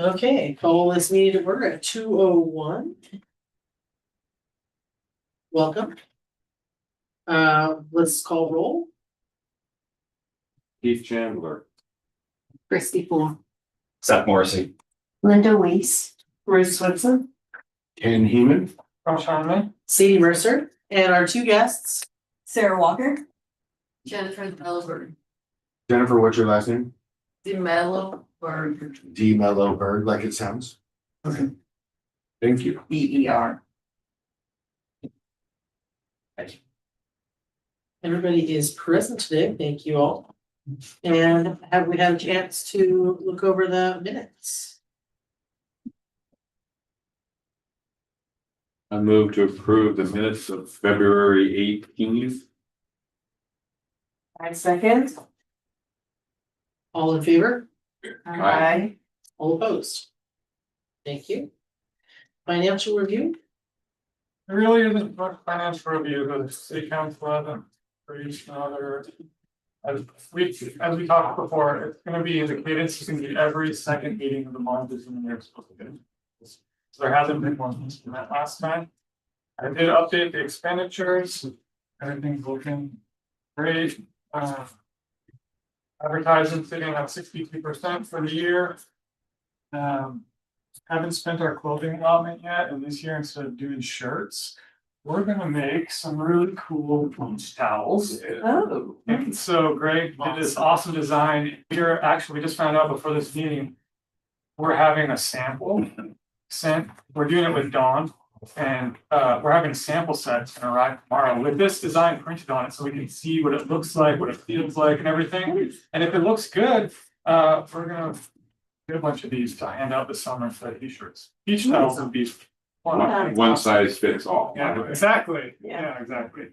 Okay, call this meeting to order at 2:01. Welcome. Let's call roll. Keith Chandler. Christy Poole. Seth Morrissey. Linda Weiss. Royce Swinson, Ken Heeman. Ross Harmon, Sadie Mercer, and our two guests. Sarah Walker. Jennifer Melberg. Jennifer, what's your last name? DeMelloberg. D. Mellow Bird, like it sounds. Okay. Thank you. BER. Everybody is present today. Thank you all. And have we had a chance to look over the minutes? I move to approve the minutes of February 18th. I second. All in favor? Aye. All opposed? Thank you. Financial review? It really isn't much financial review, the city council hasn't produced another. As we talked before, it's gonna be the cadence is gonna be every second meeting of the month is when they're supposed to do. So there hasn't been one since we met last time. I did update the expenditures, everything's looking great. Advertising sitting at 62% for the year. Haven't spent our clothing allotment yet, and this year instead of doing shirts, we're gonna make some really cool beach towels. Oh. And so Greg did this awesome design. We just found out before this meeting. We're having a sample sent, we're doing it with Dawn. And we're having a sample set gonna arrive tomorrow with this design printed on it, so we can see what it looks like, what it feels like and everything. And if it looks good, we're gonna get a bunch of these to hand out this summer for t-shirts. Beach towels and beach. One size fits all. Yeah, exactly. Yeah. Yeah, exactly.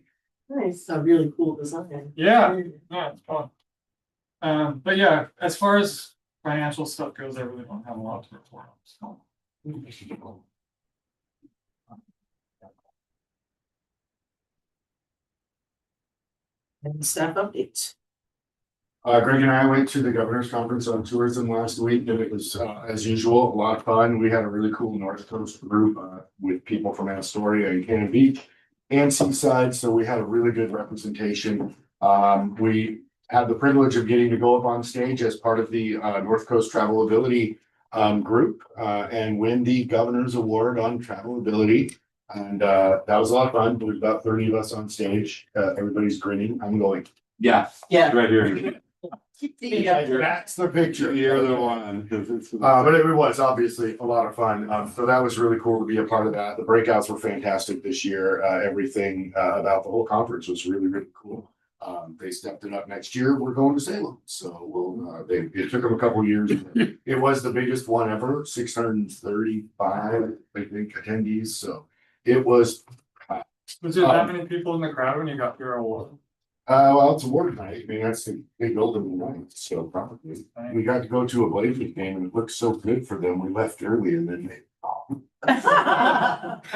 Nice. A really cool design. Yeah, yeah, it's fun. But yeah, as far as financial stuff goes, I really don't have a lot to report on, so. And staff updates. Greg and I went to the governor's conference on tourism last week, and it was, as usual, a lot of fun. We had a really cool North Coast group, with people from Astoria and Cannon Beach and Seaside, so we had a really good representation. We had the privilege of getting to go up on stage as part of the, North Coast Travelability, group, and win the governor's award on travelability. And, that was a lot of fun. There was about 30 of us on stage. Everybody's grinning. I'm going. Yeah, Yeah. right here. That's the picture. You're the one. But it was obviously a lot of fun. So that was really cool to be a part of that. The breakouts were fantastic this year. Everything about the whole conference was really, really cool. They stepped it up next year. We're going to Salem. So we'll, it took them a couple years. It was the biggest one ever, 635, I think, attendees. So it was. Was there that many people in the crowd when you got your award? Well, it's award night. I mean, that's the big building night, so probably. We got to go to a Blazers game and it looked so good for them. We left early and then they.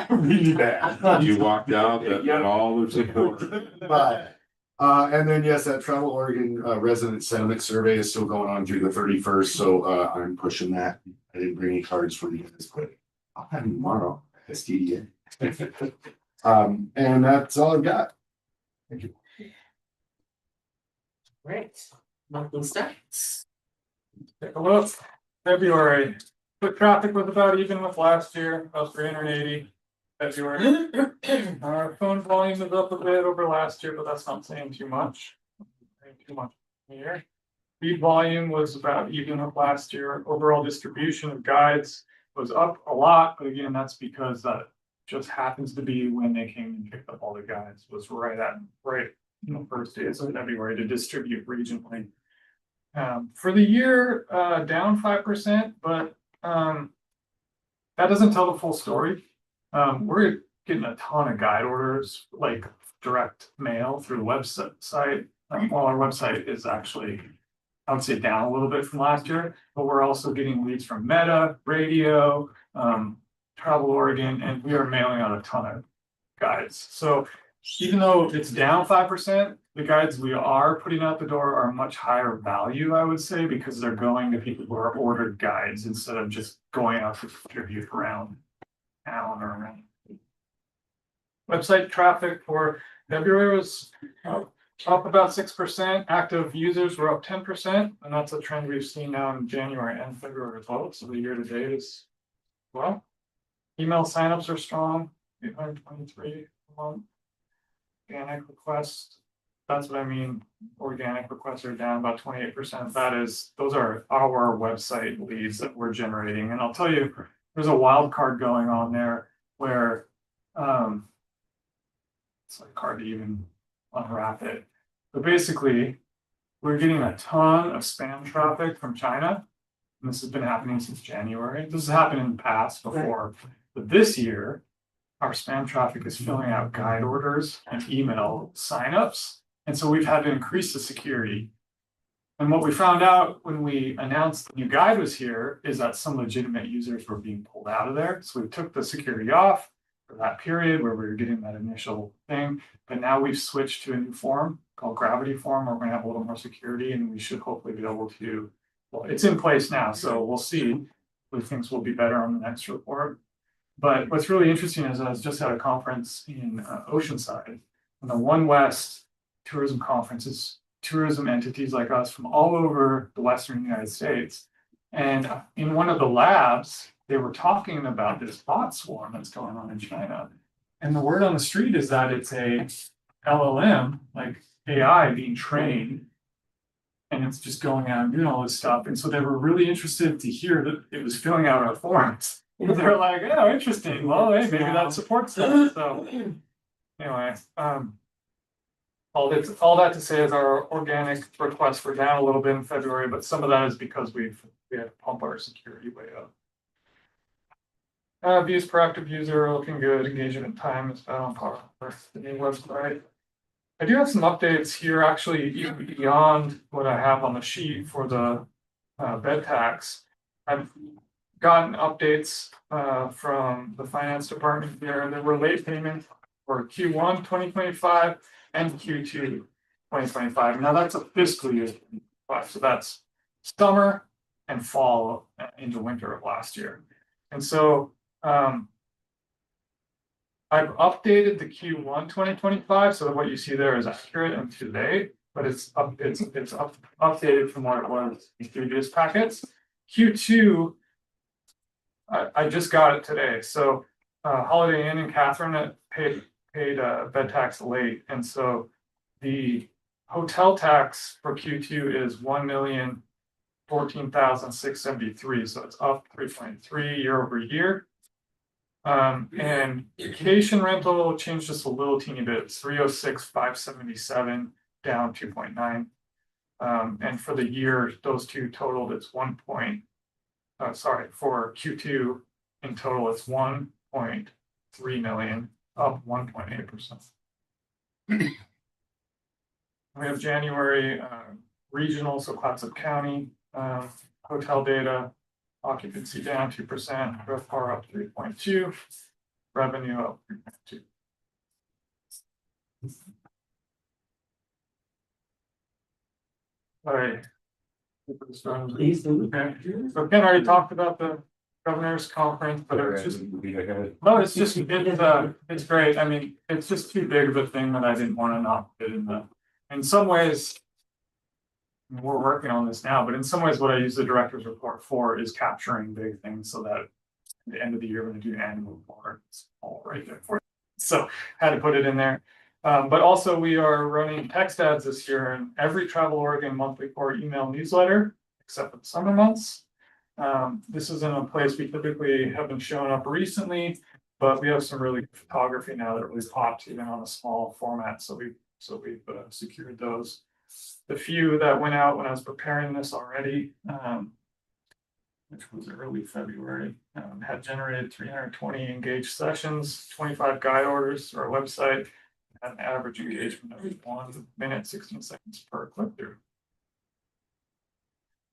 Really bad. You walked out and all the support. But, and then, yes, that Travel Oregon resident sentiment survey is still going on through the 31st, so I'm pushing that. I didn't bring any cards for you guys, but I'll have them tomorrow. STDA. And that's all I've got. Thank you. Right. Monthly stats. Take a look. February, foot traffic was about even with last year, about 380. February. Our phone volume is up a bit over last year, but that's not saying too much. Here. Feed volume was about even with last year. Overall distribution of guides was up a lot, but again, that's because that just happens to be when they came and picked up all the guides, was right in the first days of February to distribute regionally. For the year, down 5%, but that doesn't tell the full story. We're getting a ton of guide orders, like direct mail through the website. While our website is actually, I would say, down a little bit from last year, but we're also getting leads from Meta, Radio, Travel Oregon, and we are mailing out a ton of guides. So even though it's down 5%, the guides we are putting out the door are much higher value, I would say, because they're going to people who are ordered guides instead of just going out to distribute around town or around. Website traffic for February was up about 6%. Active users were up 10%, and that's a trend we've seen now in January and February as well. So the year to date is well. Email signups are strong, 823 a month. Organic requests, that's what I mean. Organic requests are down about 28%. Those are our website leads that we're generating. And I'll tell you, there's a wild card going on there where it's like hard to even unwrap it. But basically, we're getting a ton of spam traffic from China. And this has been happening since January. This has happened in the past before, but this year, our spam traffic is filling out guide orders and email signups. And so we've had to increase the security. And what we found out when we announced the new guide was here is that some legitimate users were being pulled out of there. So we took the security off for that period where we were getting that initial thing. But now we've switched to a new form called Gravity form, where we're gonna have a little more security, and we should hopefully be able to, well, it's in place now, so we'll see. Things will be better on the next report. But what's really interesting is I was just at a conference in Oceanside, and the One West tourism conference is tourism entities like us from all over the Western United States. And in one of the labs, they were talking about this bot swarm that's going on in China. And the word on the street is that it's a LLM, like AI being trained, and it's just going out and doing all this stuff. And so they were really interested to hear that it was filling out our forms. They're like, oh, interesting. Well, hey, maybe that supports that. So anyway, all that to say is our organic requests were down a little bit in February, but some of that is because we had to pump our security way up. Views per active user are looking good. Engagement time is about on par with the new website. I do have some updates here, actually, even beyond what I have on the sheet for the bed tax. I've gotten updates from the finance department there, and there were late payments for Q1 2025 and Q2 2025. Now that's a fiscal year, so that's summer and fall into winter of last year. And so I've updated the Q1 2025 so that what you see there is accurate and to date, but it's updated from what it was in previous packets. Q2, I just got it today. So Holiday Inn and Catherine paid bed tax late, and so the hotel tax for Q2 is $1,014,673. So it's up 3.3 year over year. And vacation rental changed just a little teeny bit. It's 306,577 down 2.9. And for the year, those two totaled, it's for Q2 in total, it's 1.3 million, up 1.8%. We have January regional, so Clatsop County hotel data. Occupancy down 2%, RevPAR up 3.2, revenue up 3.2. All right. Please do. Okay, so Ken already talked about the governor's conference, but it's just, no, it's great. I mean, it's just too big of a thing that I didn't want to not fit in some ways. We're working on this now, but in some ways, what I use the director's report for is capturing big things so that at the end of the year, when I do an annual report, it's all right there for you. So had to put it in there. But also we are running text ads this year in every Travel Oregon monthly core email newsletter, except for the summer months. This isn't a place we typically have been showing up recently, but we have some really good photography now that really pops even on a small format. So we've secured those. The few that went out when I was preparing this already, which was early February, had generated 320 engaged sessions, 25 guide orders to our website, had an average engagement of 1 minute, 16 seconds per click through.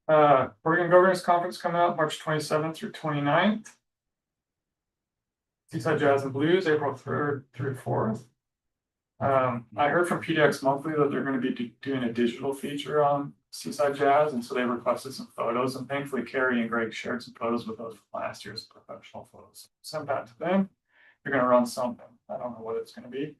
Oregon Governors Conference coming up March 27th through 29th. Seaside Jazz and Blues, April 3rd through 4th. I heard from PDX Monthly that they're gonna be doing a digital feature on Seaside Jazz, and so they requested some photos, and thankfully Carrie and Greg shared some photos with us from last year's professional photos. Sent that to them. They're gonna run something. I don't know what it's gonna be.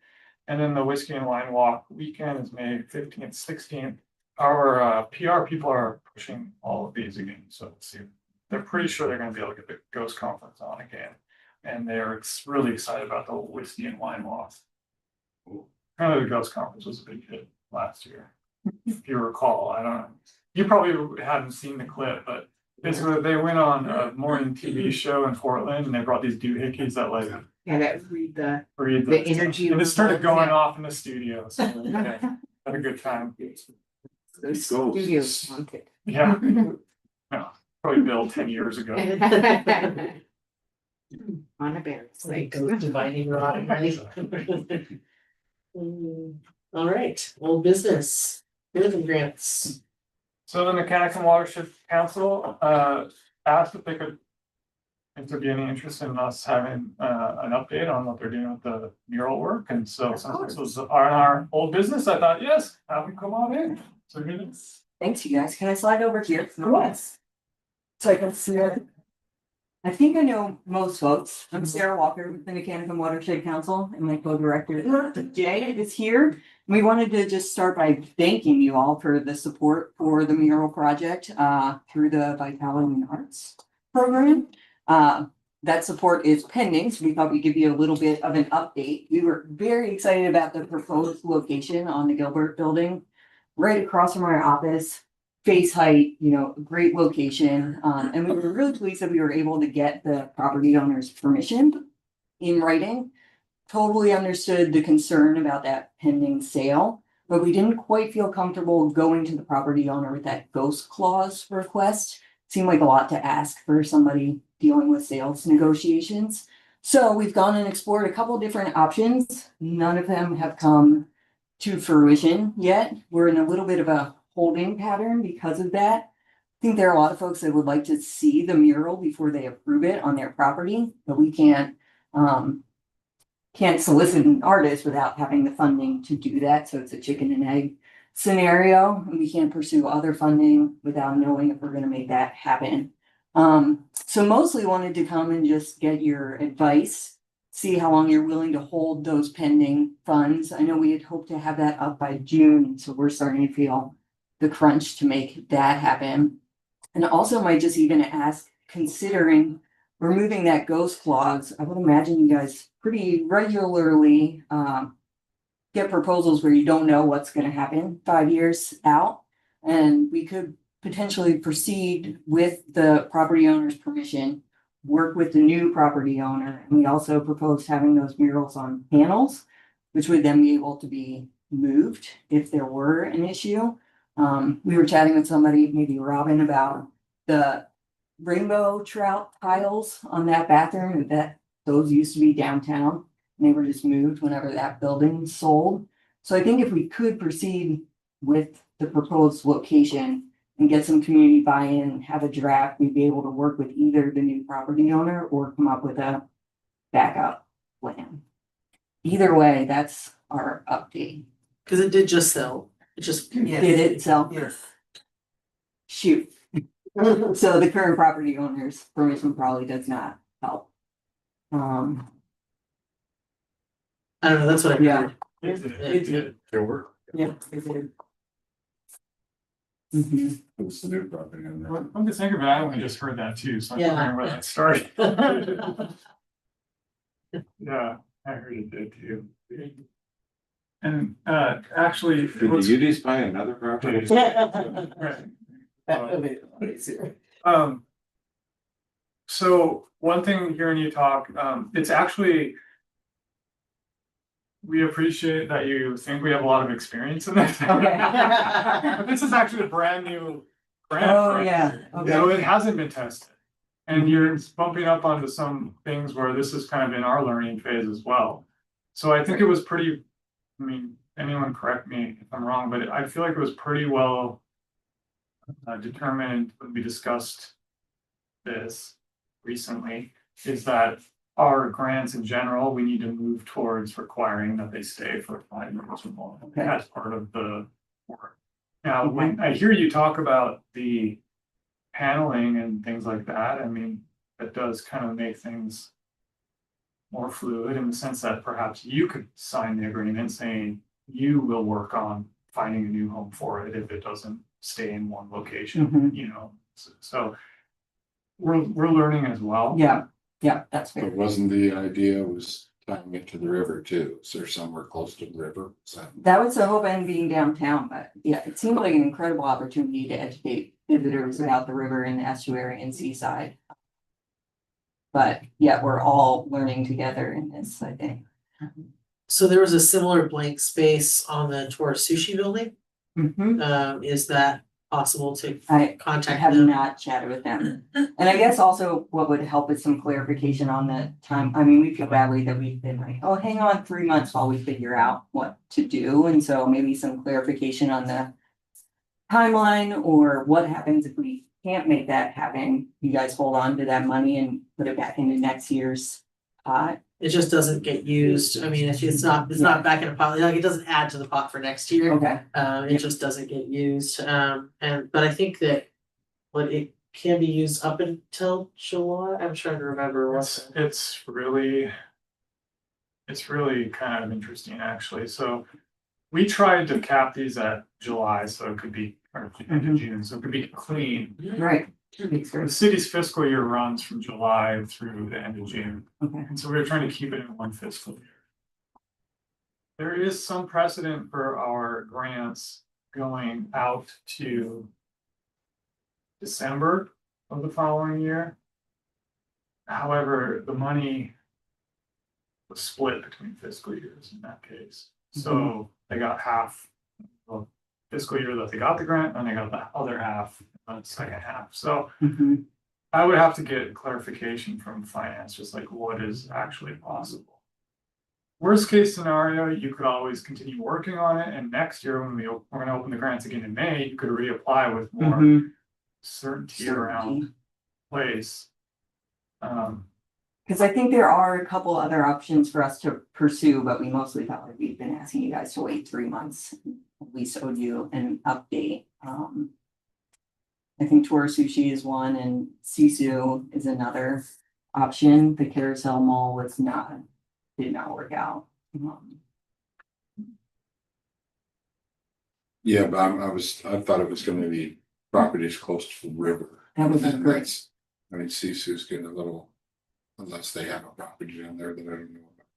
And then the Whiskey and Wine Walk weekend is May 15th, 16th. Our PR people are pushing all of these again, so let's see. They're pretty sure they're gonna be able to get the Ghost Conference on again. And they're really excited about the Whiskey and Wine Walk. Apparently the Ghost Conference was a big hit last year. If you recall, I don't know. You probably hadn't seen the clip, but basically they went on a morning TV show in Portland and they brought these doohickeys that like Yeah, that read the read the energy. and it started level, going yeah. off in the studio. So yeah, had a good time. Those studios wanted. Yeah. No, probably built 10 years ago. On a bear. Like ghost divining rod, right? All right, old business, building grants. So the Mechanic Watershed Council asked if they could. If there'd be any interest in us having an update on what they're doing with the mural work, and so since this was our old business, I thought, yes, have them come on in. So here it is. Thanks, you guys. Can I slide over here? Yes. So I can see it. I think I know most folks. I'm Sarah Walker with the Mechanic Watershed Council and my co-director Jay is here. We wanted to just start by thanking you all for the support for the mural project through the Vitality and Arts program. That support is pending, so we thought we'd give you a little bit of an update. We were very excited about the proposed location on the Gilbert building, right across from our office. Face height, you know, great location, and we were really pleased that we were able to get the property owner's permission in writing. Totally understood the concern about that pending sale, but we didn't quite feel comfortable going to the property owner with that ghost clause request. Seemed like a lot to ask for somebody dealing with sales negotiations. So we've gone and explored a couple different options. None of them have come to fruition yet. We're in a little bit of a holding pattern because of that. I think there are a lot of folks that would like to see the mural before they approve it on their property, but we can't solicit an artist without having the funding to do that. So it's a chicken and egg scenario, and we can't pursue other funding without knowing if we're going to make that happen. So mostly wanted to come and just get your advice, see how long you're willing to hold those pending funds. I know we had hoped to have that up by June, so we're starting to feel the crunch to make that happen. And also might just even ask, considering removing that ghost clause, I would imagine you guys pretty regularly get proposals where you don't know what's going to happen 5 years out. And we could potentially proceed with the property owner's permission, work with the new property owner. And we also proposed having those murals on panels, which would then be able to be moved if there were an issue. We were chatting with somebody, maybe Robin, about the rainbow trout tiles on that bathroom, that those used to be downtown. And they were just moved whenever that building sold. So I think if we could proceed with the proposed location and get some community buy-in, have a draft, we'd be able to work with either the new property owner or come up with a backup plan. Either way, that's our update. Cause it did just sell, it just. Did it sell? Yes. Shoot. So the current property owner's permission probably does not help. I don't know, that's what I Yeah. heard. It did. There were. Yeah, it did. Mhm. It was the new property in there. I'm just thinking about it, I only just heard that too, so I'm Yeah. wondering where that started. Yeah, I heard it did too. And actually. Did the Udis buy another property? Right. That made it easier. So one thing hearing you talk, it's actually. We appreciate that you think we have a lot of experience in this. Okay. But this is actually a brand new grant. Oh, right? yeah. Okay. So it hasn't been tested. And you're bumping up onto some things where this is kind of in our learning phase as well. So I think it was pretty, I mean, anyone correct me if I'm wrong, but I feel like it was pretty well determined when we discussed this recently, is that our grants in general, we need to move towards requiring that they stay for 5 years or more. Okay. As part of the work. Now, when I hear you talk about the paneling and things like that, I mean, that does kind of make things more fluid in the sense that perhaps you could sign the agreement saying you will work on finding a new home for it if it doesn't stay in one location, Mhm. you know, so we're learning as well. Yeah, that's fair. But wasn't the idea was tying it to the river too? Is there somewhere close to the river? Is that- That was the hope and being downtown, but yeah, it seemed like an incredible opportunity to educate visitors about the river and the estuary and Seaside. But yeah, we're all learning together in this, I think. So there was a similar blank space on the Tora Sushi building. Is that possible to I contact have them? not chatted with them. And I guess also what would help is some clarification on the time. I mean, we feel badly that we've been like, oh, hang on 3 months while we figure out what to do. And so maybe some clarification on the timeline or what happens if we can't make that happen. You guys hold on to that money and put it back into next year's pot. It just doesn't get used. I mean, it's not back in a pot, like it doesn't add to the pot for next year. Okay, It just doesn't get used. But I think that what it can be used up until July. I'm trying to remember what's. It's really kind of interesting, actually. So we tried to cap these at July, so it could be, or end of June, so it could be clean. right. Makes The sense. city's fiscal year runs from July through the end of June, Okay. and so we're trying to keep it in one fiscal year. There is some precedent for our grants going out to December of the following year. However, the money was split between fiscal years in that case. So they got half of fiscal year that they got the grant, and they got the other half on the second half. So Mhm. I would have to get clarification from finance, just like what is actually possible. Worst case scenario, you could always continue working on it, and next year when we're gonna open the grants again in May, you could reapply with more Mhm. certainty around place. Because I think there are a couple other options for us to pursue, but we mostly felt like we've been asking you guys to wait 3 months. At least owed you an update. I think Tora Sushi is one and Sisu is another option. The Carousel Mall did not work out. Yeah, but I thought it was gonna be properties close to the river. That would be And great. that's- I mean, Sisu's getting a little, unless they have a property down there that I don't know about.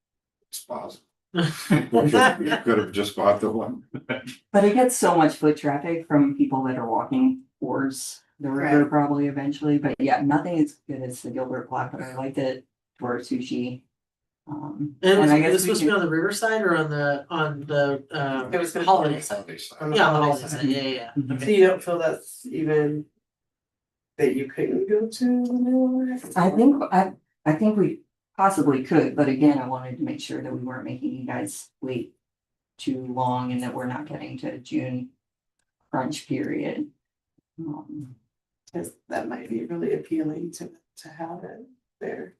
It's possible. You could have just bought the one. But it gets so much foot traffic from people that are walking towards the river probably eventually, but yeah, nothing as good as the Gilbert Block, but I liked it for sushi. And I was guess this we supposed to be could- on the riverside or on the It was gonna be holiday on side? They say. On the Yeah, on the holiday holiday side. side, yeah. Mhm. So you don't feel that's even that you couldn't go to the new one? I think we possibly could, but again, I wanted to make sure that we weren't making you guys wait too long and that we're not getting to June crunch period. Cause that might be really appealing to have it there.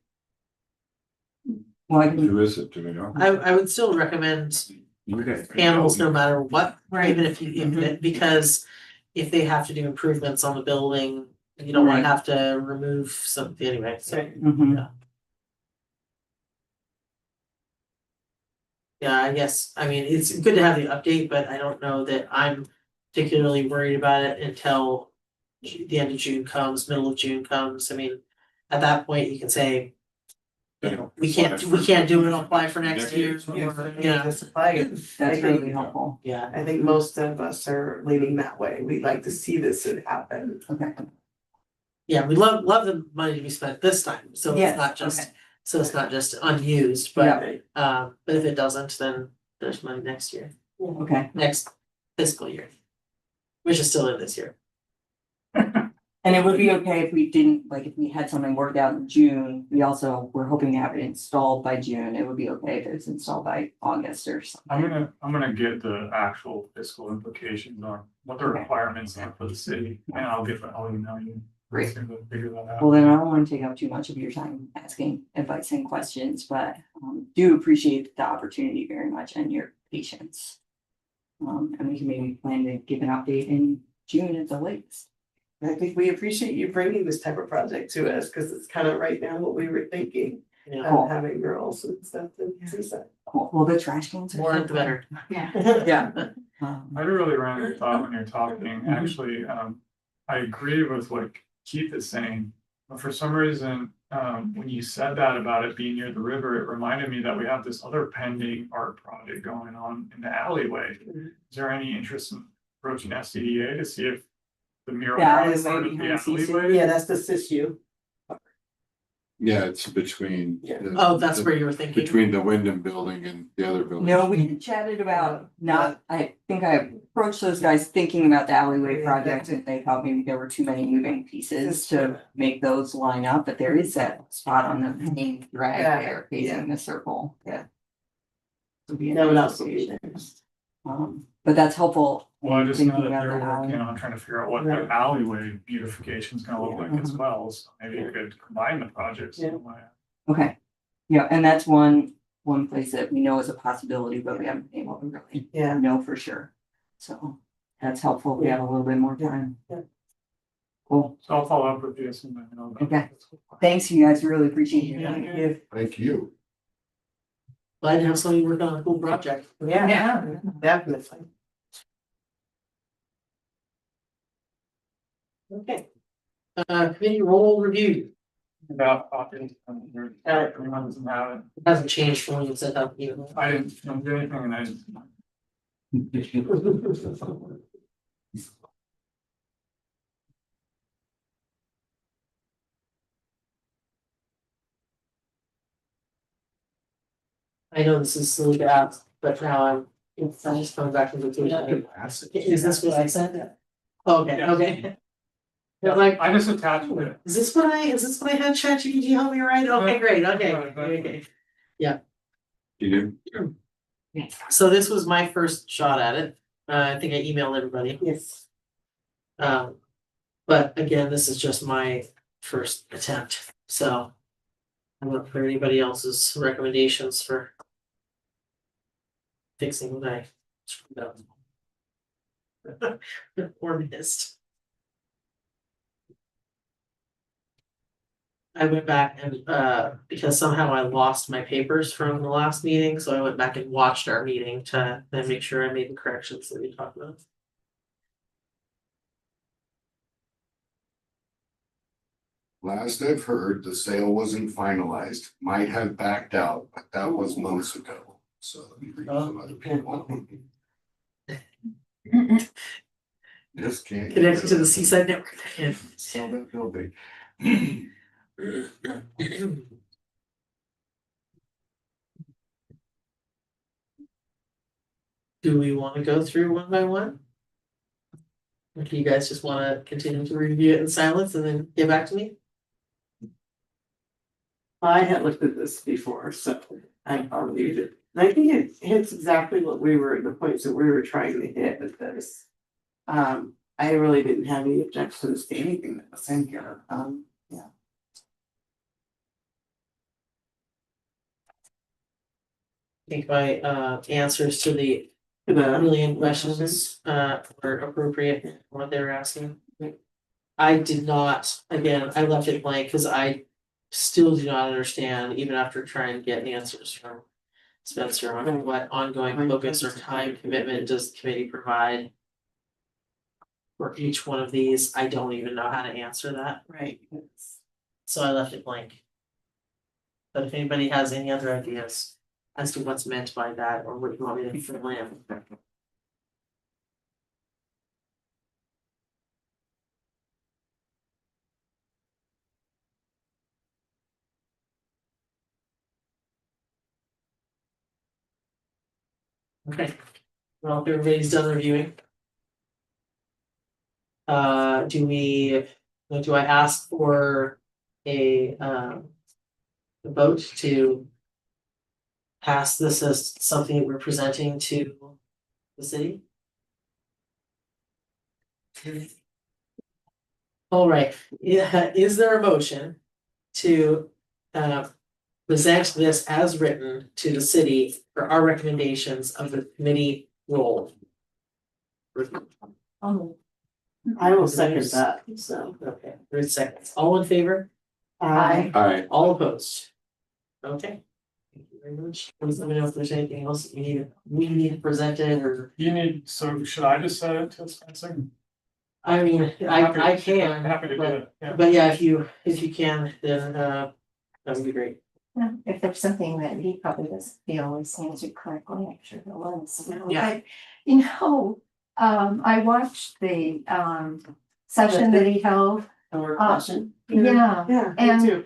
Well, I can, Who is it, do we know? I would still recommend You guys- panels no matter what, Right. even if because if they have to do improvements on the building, you don't wanna Right. have to remove something anyway, so. Mhm. Yeah, I guess, I mean, it's good to have the update, but I don't know that I'm particularly worried about it until the end of June comes, middle of June comes. I mean, at that point, you can say, you know, we can't do it, apply for next year, or, yeah, The supply, That's really helpful. yeah. I think most of us are leaning that way. We'd like to see this happen. Okay. Yeah, we love the money to be spent this time, so Yes, it's not just, okay. so it's not just unused, but if it doesn't, then there's money next year, Okay. next fiscal year. Which is still in this year. And it would be okay if we didn't, like, if we had something worked out in June, we also were hoping to have it installed by June. It would be okay if it's installed by August or something. I'm gonna get the actual fiscal implications on what the Okay. requirements are for the city, and I'll email you. Great. Figure that out. Well, then I don't want to take up too much of your time asking advice and questions, but do appreciate the opportunity very much and your patience. And we can maybe plan to give an update in June at the latest. I think we appreciate you bringing this type of project to us, because it's kind of right now what we were thinking, Yeah, having girls and stuff in Seaside. Cool. Well, the trash cans are. more the better. Yeah. Yeah. I had a really random thought when you're talking, actually, I agree with what Keith is saying. But for some reason, when you said that about it being near the river, it reminded me that we have this other pending art project going on in the alleyway. Is there any interest in approaching SCDA to see if the mural Yeah, art is alleyway part of the behind Seaside. alleyway? Yeah, that's the CISU. Yeah, it's between. Yeah. Oh, that's where you were thinking. Between the Wyndham building and the other building. No, we chatted about I think I approached those guys thinking about the alleyway project and they thought maybe there were too many moving pieces to make those line up, but there is that spot on the main drag Yeah, there facing the circle. Yeah. Would be a That would nice also be location. there. But that's helpful. Well, I in just know thinking that about they're the working alley. on trying to figure out what Right. the alleyway beautification is gonna look like as Mhm. well, so maybe you could combine the projects in a way. Okay, yeah, and that's one place that we know is a possibility, but we haven't been able to really Yeah. know for sure. So that's helpful. We have a little bit more time. Yeah. Cool. So I'll follow up with you as soon as I know. Okay. Thanks, you guys. Really appreciate it. Yeah. Thank you. Glad to have somebody working on a cool project. Yeah, definitely. Okay. Committee role review. About copies, everyone doesn't have it. It hasn't changed from when you set up either. I don't do anything and I just. I know this is silly to ask, but now I'm just coming back from vacation. Is this what I said? Okay, Yeah. okay. Yeah, like, I just attached it. is this what I had ChatGPT help me write? Okay, great, okay, okay. You do? So this was my first shot at it. I think I emailed everybody. Yes. But again, this is just my first attempt, so. I'm not for anybody else's recommendations for. Fixing what I screwed up. Or missed. I went back and because somehow I lost my papers from the last meeting, so I went back and watched our meeting to then make sure I made the corrections that we talked about. Last I've heard, the sale wasn't finalized, might have backed out, but that was months ago, so. let me read some other people. Just can't. Connected to the Seaside Network. Sell that building. Do we wanna go through one by one? Or do you guys just wanna continue to review it in silence and then get back to me? I had looked at this before, so I reviewed it. And I think it hits exactly what the points that we were trying to hit with this. I really didn't have any objections to anything that was in here. Yeah. I think my answers to the The, million questions were appropriate, what they were asking. I did not, again, I left it blank because I still do not understand, even after trying to get answers from Spencer on what ongoing focus or time commitment does the committee provide for each one of these. I don't even know how to answer that, right. so I left it blank. But if anybody has any other ideas as to what's meant by that or what you want me to fill in. Okay, well, if everybody's done reviewing. Do I ask for a vote to pass this as something that we're presenting to the city? All right, yeah, is there a motion to present this as written to the city for our recommendations of the committee role? I will second that, so. Okay, 30 seconds. All in favor? Aye. All opposed? Okay. Thank you very much. Please let me know if there's anything else that we need presented or, You need, so should I just set it to Spencer? I mean, I can, Happy to do but, it, yeah. but yeah, if you can, then that would be great. Yeah, if there's something that he probably doesn't feel is answered correctly, I'm sure he'll let us know. Yeah. I watched the session that he held. A work session. Yeah, Yeah, And- me too.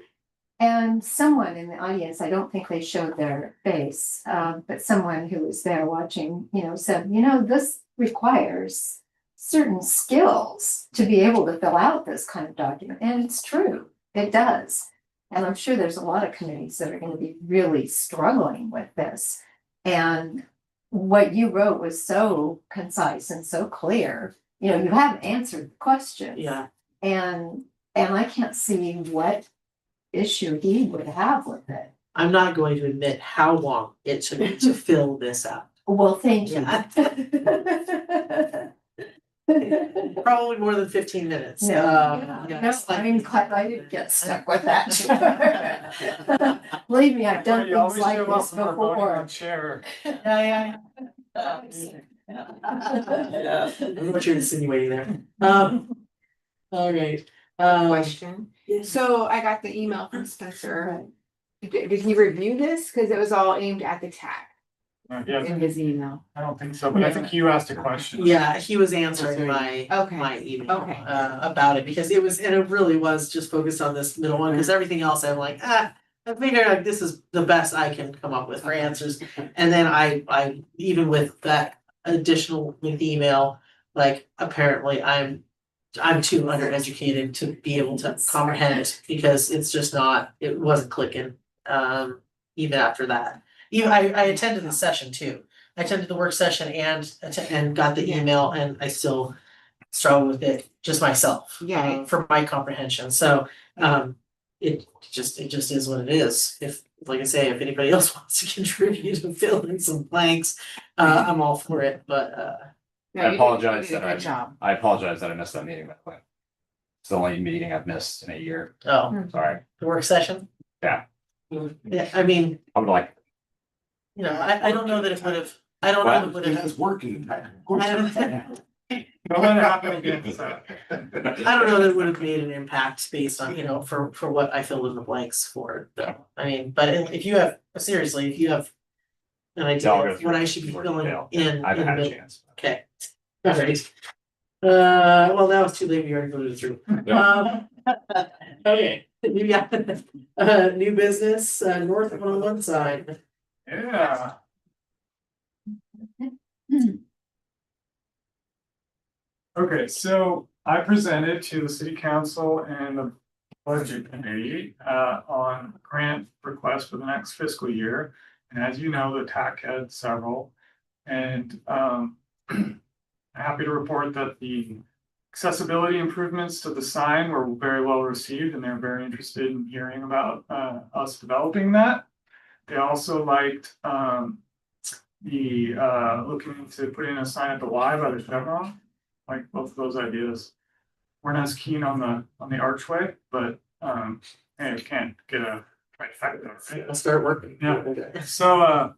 and someone in the audience, I don't think they showed their face, but someone who was there watching, said, this requires certain skills to be able to fill out this kind of document, and it's true, it does. And I'm sure there's a lot of committees that are gonna be really struggling with this. And what you wrote was so concise and so clear, you have answered the question. Yeah, And I can't see what issue he would have with it. I'm not going to admit how long it took me to fill this out. Well, thank you. Yeah. Probably more than 15 minutes. No, Yeah, no, it's like- I'm glad I didn't get stuck with that. Believe me, I've done You things always like show up this when we're voting before. on chair. Yeah. What you're insinuating there. All right. Question. Yes. So I got the email from Spencer. Did he review this? Cause it was all aimed at the TAC Yeah, in his email. I don't think so, but I think you asked a question. Yeah, he was answering my Okay. email Okay. About it because it really was just focused on this middle one, because everything else I'm like, I figured like this is the best I can come up with for answers. And then I even with that additional with email, like apparently I'm too undereducated to be able to comprehend it because it's just not, it wasn't clicking. Even after that, even I attended the session too. I attended the work session and got the Yeah. email, and I still struggle with it just myself. Yeah. For my comprehension, so it just is what it is. If, like I say, if anybody else wants to contribute and fill in some blanks, I'm all for it, but No, I you apologize did a that good job. I apologize that I missed that meeting, by the way. It's the only meeting I've missed in a year, sorry. the work session. Yeah. Yeah, I mean, I would like, I don't know that it would have, I don't know if it would have. It's working. I don't Don't let it happen again, so. I don't know that it would have made an impact based on, for what I filled in the blanks for, though. I mean, but if you have, seriously, if you have an idea I'll go of through what I it should be more filling detail. in. I haven't had a the- chance. Okay, all right. Well, now it's too late, we already voted it through. Okay, new business, north on one side. Yeah. Okay, so I presented to the city council and the budget committee on grant requests for the next fiscal year. And as you know, the TAC had several. And happy to report that the accessibility improvements to the sign were very well received, and they're very interested in hearing about us developing that. They also liked the looking to put in a sign at the Y by the Chevron. Like both of those ideas. Weren't as keen on the archway, but hey, we can't get a trifecta. I'll start working. Yeah. So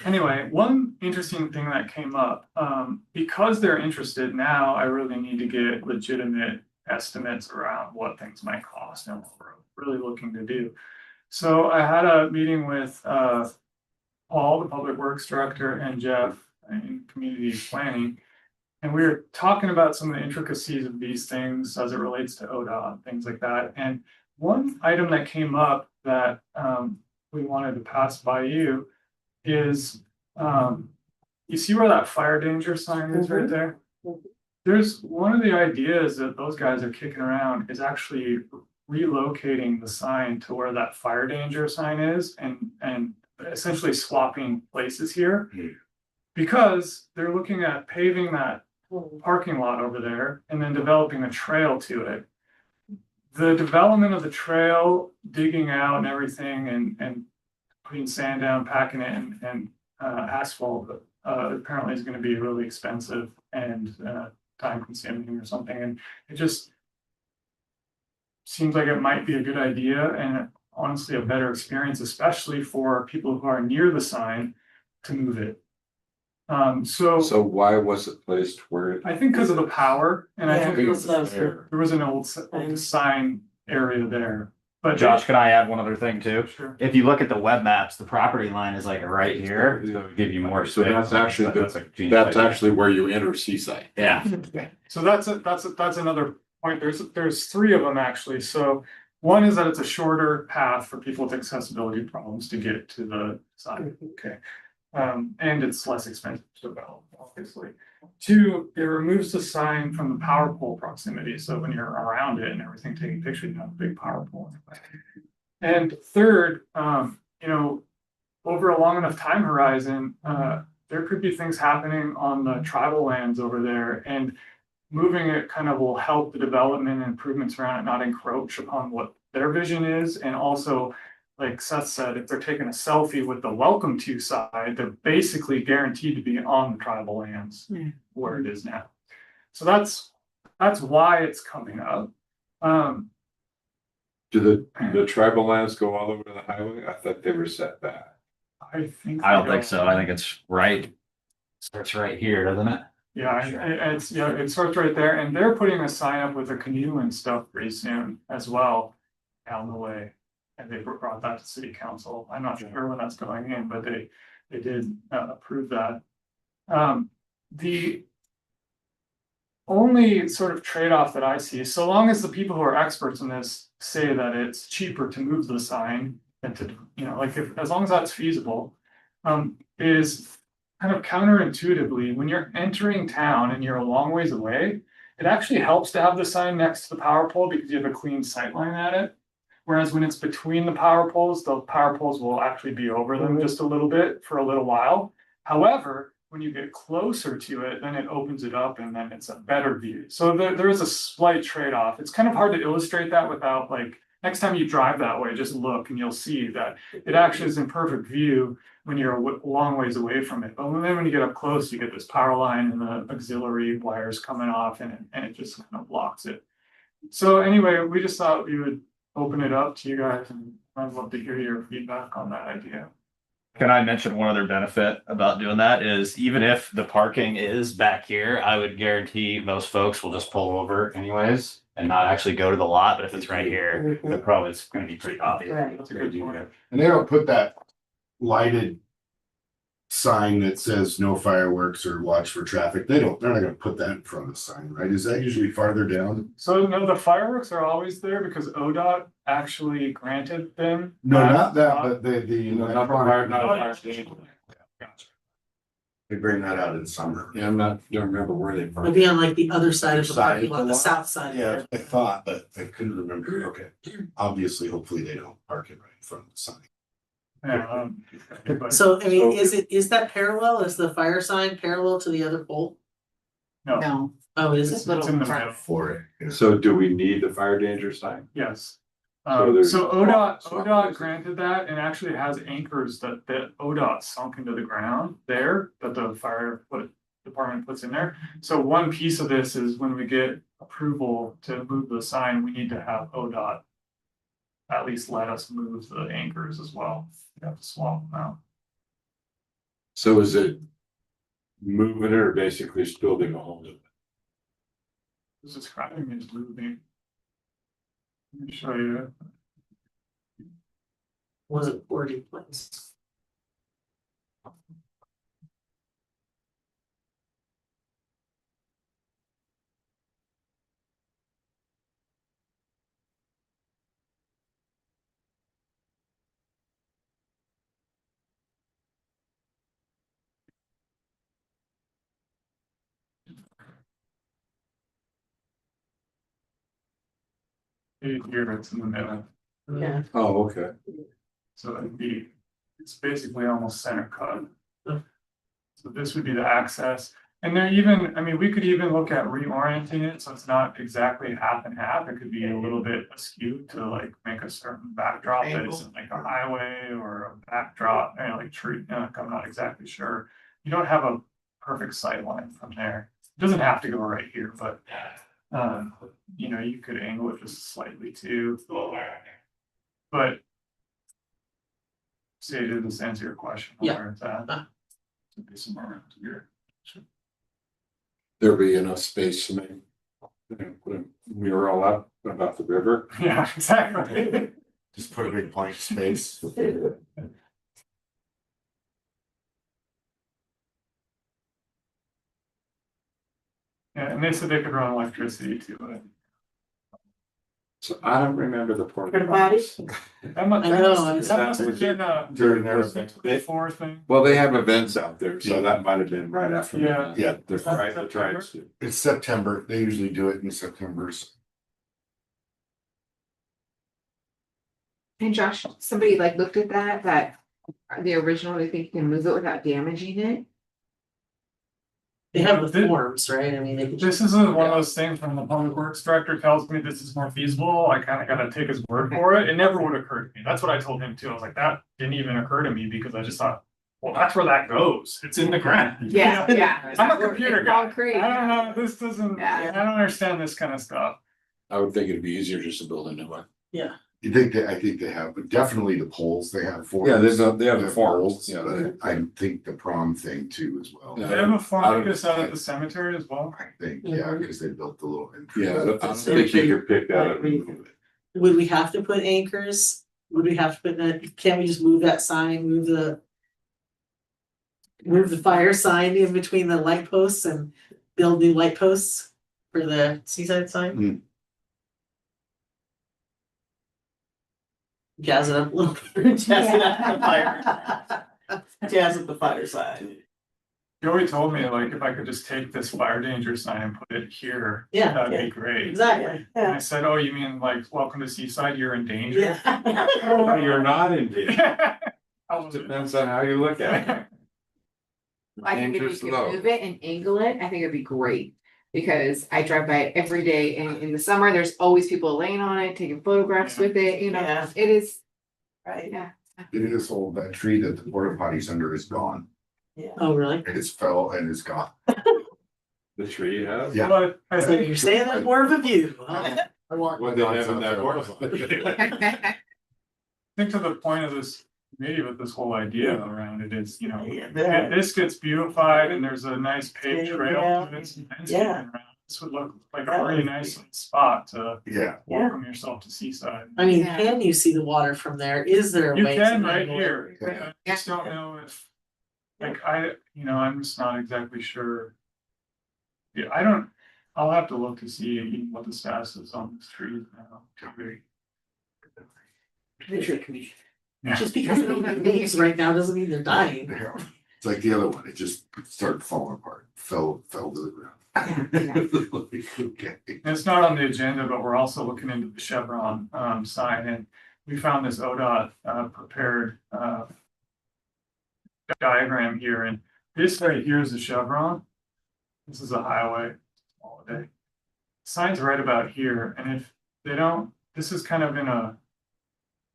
anyway, one interesting thing that came up, because they're interested now, I really need to get legitimate estimates around what things might cost and what we're really looking to do. So I had a meeting with Paul, the public works director, and Jeff in community planning. And we were talking about some of the intricacies of these things as it relates to ODOT, things like that. And one item that came up that we wanted to pass by you is, you see where that fire danger sign is right there? There's one of the ideas that those guys are kicking around is actually relocating the sign to where that fire danger sign is and essentially swapping places here. Because they're looking at paving that parking lot over there and then developing a trail to it. The development of the trail, digging out and everything and putting sand down, packing it and asphalt, apparently is gonna be really expensive and time consuming or something, and it just seems like it might be a good idea and honestly a better experience, especially for people who are near the sign to move it. So why was it placed where? I think because of the power, and I Yeah, think because those there was an old sign area there. But Josh, can I add one other thing too? Sure. If you look at the web maps, the property line is like right here, so it'll give you more. So that's space. actually, That's a genius that's idea. actually where you enter Seaside. Yeah. So that's another point. There's three of them actually. So one is that it's a shorter path for people with accessibility problems to get to the sign. Okay. And it's less expensive to develop, obviously. Two, it removes the sign from the power pole proximity. So when you're around it and everything, taking pictures, you have a big power pole. And third, you know, over a long enough time horizon, there could be things happening on the tribal lands over there, and moving it kind of will help the development and improvements around it not encroach upon what their vision is. And also, like Seth said, if they're taking a selfie with the welcome to side, they're basically guaranteed to be on the tribal lands where it is now. So that's why it's coming up. Do the tribal lands go all over the highway? I thought they were set back. I think. I don't think so. I think it's right. Starts right here, doesn't it? Yeah, it starts right there, and they're putting a sign up with a canoe and stuff pretty soon as well down the way. And they brought that to city council. I'm not sure when that's going in, but they did approve that. The only sort of trade-off that I see, so long as the people who are experts in this say that it's cheaper to move the sign than to, you know, like as long as that's feasible, is kind of counterintuitively, when you're entering town and you're a long ways away, it actually helps to have the sign next to the power pole because you have a clean sight line at it. Whereas when it's between the power poles will actually be over them just a little bit for a little while. However, when you get closer to it, then it opens it up and then it's a better view. So there is a slight trade-off. It's kind of hard to illustrate that without, like, next time you drive that way, just look and you'll see that it actually is in perfect view when you're a long ways away from it. But then when you get up close, you get this power line and the auxiliary wires coming off and it just kind of blocks it. So anyway, we just thought we would open it up to you guys, and I'd love to hear your feedback on that idea. Can I mention one other benefit about doing that is even if the parking is back here, I would guarantee most folks will just pull over anyways and not actually go to the lot. But if it's right here, the pro is going to be pretty obvious. Right. That's a good point. And they don't put that lighted sign that says no fireworks or watch for traffic. They're not gonna put that in front of the sign, right? Is that usually farther down? So no, the fireworks are always there because ODOT actually granted them. No, not that, but the No, not the fire, not the fire Gotcha. station. they bring that out in summer. Yeah, don't remember where they. It'll be on like the other side of the Side parking of the lot, the lot? south side. Yeah, I thought, but I couldn't remember. Okay. Obviously, hopefully they don't park it right in front of the sign. Yeah, but So, I mean, is that parallel? Is the fire sign parallel to the other pole? No, Oh, is It's it? it's in the front. middle. For it. Yeah. So do we need the fire danger sign? Yes. So there's- So ODOT granted that and actually has anchors that ODOT sunk into the ground there that the fire department puts in there. So one piece of this is when we get approval to move the sign, we need to have ODOT at least let us move the anchors as well. We have to swap them out. So is it moving it or basically just building a hole? This is describing is moving. Let me show you. Was it already placed? Here it's in the middle. Yeah. Oh, okay. So it's basically almost center cut. So this would be the access. And there even, I mean, we could even look at reorienting it, so it's not exactly half and half, it could be a little bit askew to like make a certain backdrop that isn't like a highway or a backdrop, like tree, I'm not exactly sure. You don't have a perfect sight line from there, it doesn't have to go right here, but you could angle it just slightly too. But say, did this answer your question? Yeah. Where it's at? Should be somewhere around here. There'll be enough space to make. Put a mural up about the river. Yeah, exactly. Just put a big blank space. Yeah, and they said they could run electricity to it. So I don't remember the port. Porta potties? That must, I know, that must have been During their a before thing. Well, they have events out there, so that might have been right after. Yeah. Yeah, They're right, that's right. it's September. They usually do it in September's. And Josh, somebody like looked at that the original, they think you can move it without damaging it. They have the This- forms, right? I mean, they could This is one of those things when the public works director tells me this is more feasible, I kind of gotta take his word for it. It never would occur to me. That's what I told him too. I was like, that didn't even occur to me because I just thought, well, that's where that goes. It's in the ground. Yeah, yeah. I'm a computer guy. Concrete. I don't know, this doesn't, I Yeah. don't understand this kind of stuff. I would think it'd be easier just to build a new one. You think I think they have, but definitely the poles they have for. Yeah, they have the They forms, poles, yeah. but I think the prom thing too as well. They Yeah. have a I farm don't- like this out at the cemetery as well. I think, yeah, because they built the little. Yeah, I don't think you could pick that up and move it. would we have to put anchors? Would we have to put that, can't we just move that sign, move the fire sign in between the light posts and build new light posts for the Seaside sign? Jazz it up a little bit. Jazz it up the fire. Jazz at the fireside. Joey told me like if I could just take this fire danger sign and put it here, Yeah, that'd yeah. be great. exactly. And I said, oh, you mean like, welcome to Seaside, you're in danger? Yeah. You're not in danger. I Depends on how you look at it. I think if you Dangerous could low. move it and angle it, I think it'd be great. Because I drive by it every day and in the summer, there's always people laying on it, taking photographs with it, Yeah. it is, Right, yeah. It is old, that tree that the porta potty's under is gone. yeah. Oh, really? It has fell and is gone. The tree you have? Yeah. But I So think, you're saying that's more of a view, huh? I walked What my they dogs have in that out porta there. to the point of this, maybe with this whole idea around it is, Yeah, that- this gets beautified and there's a nice paved Yeah, trail. yeah. and it's landscaping Yeah. around. This would look like a pretty nice spot to Yeah, welcome yourself to Seaside. I mean, Yeah. can you see the water from there? Is there a You way? to can right angle it? here. Yeah. I just don't know if, like, I'm just not exactly sure. Yeah, I'll have to look to see what the status is on this tree now. Yeah. Just because they don't have leaves right now doesn't mean they're dying. yeah. It's like the other one, it just started falling apart, fell to the ground. Okay. And it's not on the agenda, but we're also looking into the Chevron sign, and we found this ODOT prepared diagram here, and this right here is the Chevron. This is a highway, all day. Sign's right about here, and if they don't, this is kind of in a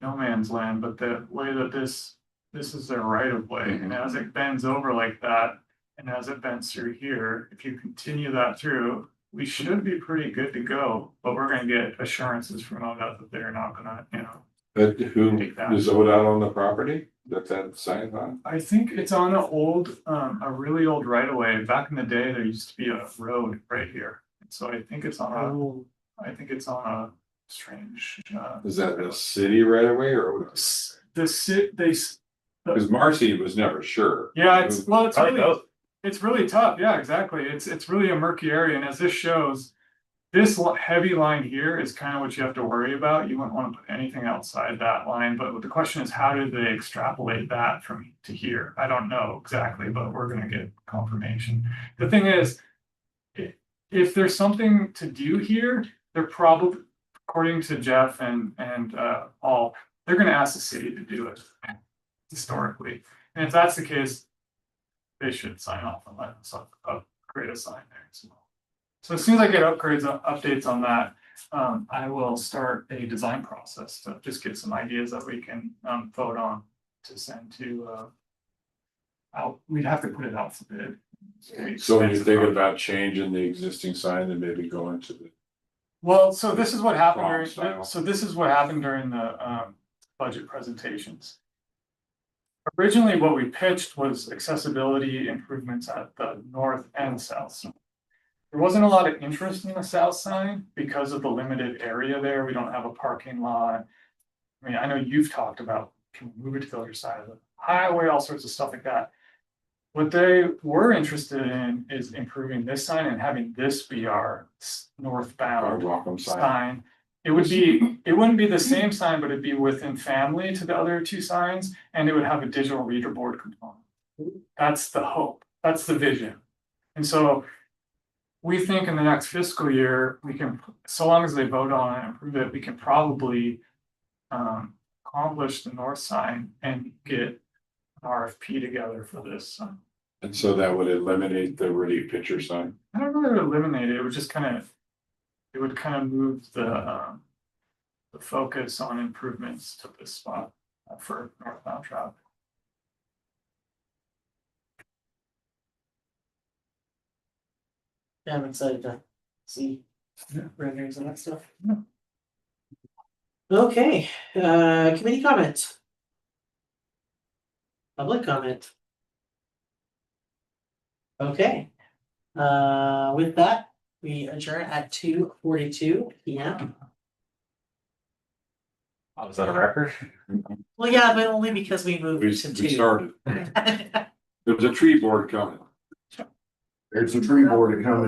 no man's land, but the way that this is their right of way, and as it bends over like that, and as it bends through here, if you continue that through, we should be pretty good to go, but we're gonna get assurances from ODOT that they're not gonna, But who Take that. is ODOT on the property? That sign on? I think it's on a really old right of way. Back in the day, there used to be a road right here. So I think it's on Oh, a strange, Is that the city right away or? Because Marcy was never sure. yeah, it's really tough. Yeah, exactly. It's really a murky area. And as this shows, this heavy line here is kind of what you have to worry about. You wouldn't want to put anything outside that line, but the question is, how did they extrapolate that from to here? I don't know exactly, but we're gonna get confirmation. The thing is, if there's something to do here, they're probably, according to Jeff and Paul, they're gonna ask the city to do it historically. And if that's the case, they should sign off on that. So, create a sign there as well. So as soon as I get updates on that, I will start a design process to just get some ideas that we can vote on to send to out, we'd have to put it out for bid. So when you're thinking about changing the existing sign and maybe going to the, Well, so this is what happened Wrong style. during the budget presentations. Originally, what we pitched was accessibility improvements at the north and south side. There wasn't a lot of interest in the south side because of the limited area there. We don't have a parking lot. I mean, I know you've talked about, can we move it to the other side of the highway, all sorts of stuff like that. What they were interested in is improving this sign and having this be our northbound welcome sign? sign. It wouldn't be the same sign, but it'd be within family to the other two signs, and it would have a digital reader board component. That's the hope, that's the vision. And so we think in the next fiscal year, we can, so long as they vote on it and approve it, we can probably accomplish the north sign and get an RFP together for this sign. and so that would eliminate the really picture sign. I don't know if it would eliminate it, it would just it would kind of move the focus on improvements to this spot for northbound traffic. Yeah, I'm excited to see Yeah. renderings and that stuff. Yeah. Okay, committee comments. Public comment. Okay, with that, we adjourn at 2:42 p.m. Oh, is that a record? Well, yeah, but only because we moved We to we 2. started, there was a tree board coming. There's a tree board coming.